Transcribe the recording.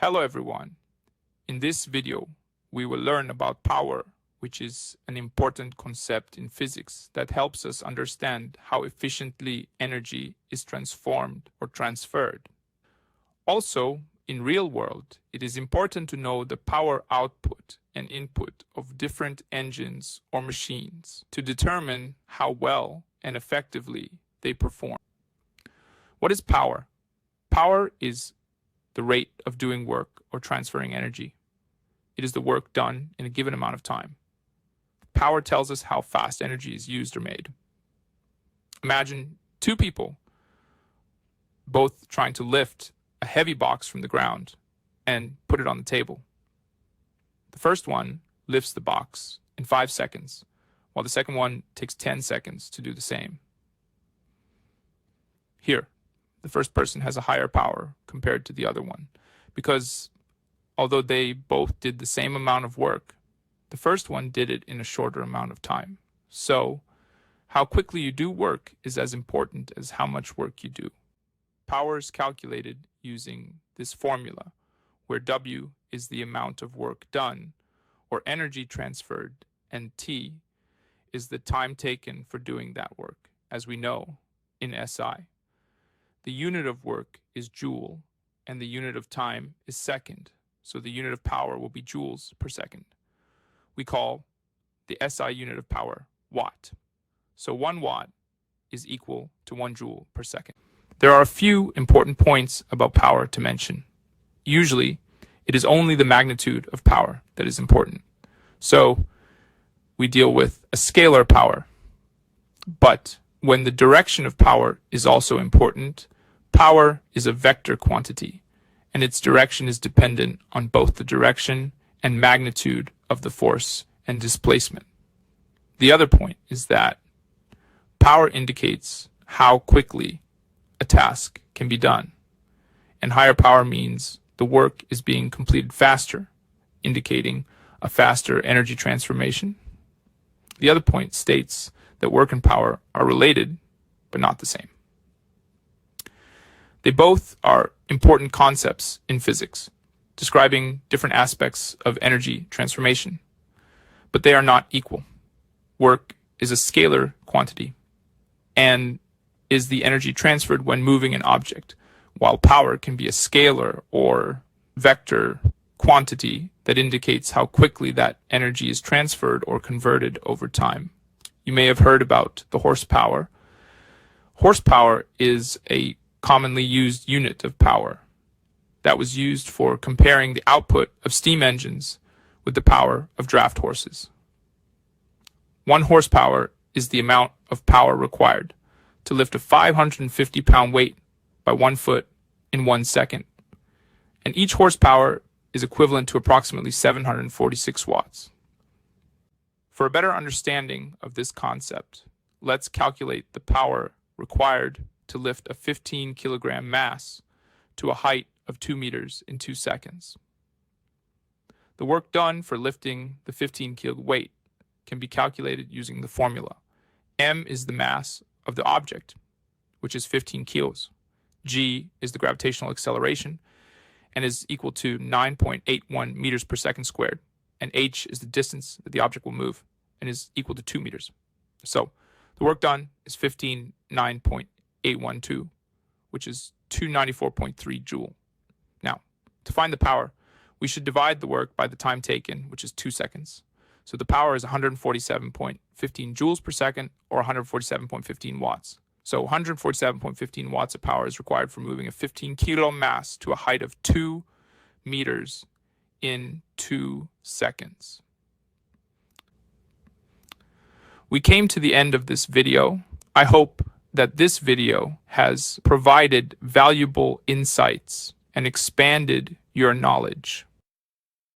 Hello everyone. In this video, we will learn about power, which is an important concept in physics that helps us understand how efficiently energy is transformed or transferred. Also, in real world, it is important to know the power output and input of different engines or machines to determine how well and effectively they perform. What is power? Power is the rate of doing work or transferring energy. It is the work done in a given amount of time. Power tells us how fast energy is used or made. Imagine two people both trying to lift a heavy box from the ground and put it on the table. The first one lifts the box in 5 seconds, while the second one takes 10 seconds to do the same. Here, the first person has a higher power compared to the other one, because although they both did the same amount of work, the first one did it in a shorter amount of time. So, how quickly you do work is as important as how much work you do. Power is calculated using this formula, where W is the amount of work done, or energy transferred, and T is the time taken for doing that work, as we know in SI. The unit of work is joule, and the unit of time is second, so the unit of power will be joules per second. We call the SI unit of power watt. So 1 watt is equal to 1 joule per second. There are a few important points about power to mention. Usually, it is only the magnitude of power that is important. So, we deal with a scalar power. But when the direction of power is also important, power is a vector quantity, and its direction is dependent on both the direction and magnitude of the force and displacement. The other point is that power indicates how quickly a task can be done, and higher power means the work is being completed faster, indicating a faster energy transformation. The other point states that work and power are related, but not the same. They both are important concepts in physics, describing different aspects of energy transformation, but they are not equal. Work is a scalar quantity and is the energy transferred when moving an object, while power can be a scalar or vector quantity that indicates how quickly that energy is transferred or converted over time. You may have heard about the horsepower. Horsepower is a commonly used unit of power that was used for comparing the output of steam engines with the power of draft horses. 1 horsepower is the amount of power required to lift a 550-pound weight by 1 foot in 1 second. And each horsepower is equivalent to approximately 746 watts. For a better understanding of this concept, let's calculate the power required to lift a 15-kilogram mass to a height of 2 meters in 2 seconds. The work done for lifting the 15-kilo weight can be calculated using the formula. M is the mass of the object, which is 15 kilos. G is the gravitational acceleration and is equal to 9.81 meters per second squared. And H is the distance that the object will move and is equal to 2 meters. So the work done is 9.812, which is 294.3 joule. Now, to find the power, we should divide the work by the time taken, which is 2 seconds. So the power is 147.15 joules per second, or 147.15 watts. So 147.15 watts of power is required for moving a 15-kilo mass to a height of 2 meters in 2 seconds. We came to the end of this video. I hope that this video has provided valuable insights and expanded your knowledge.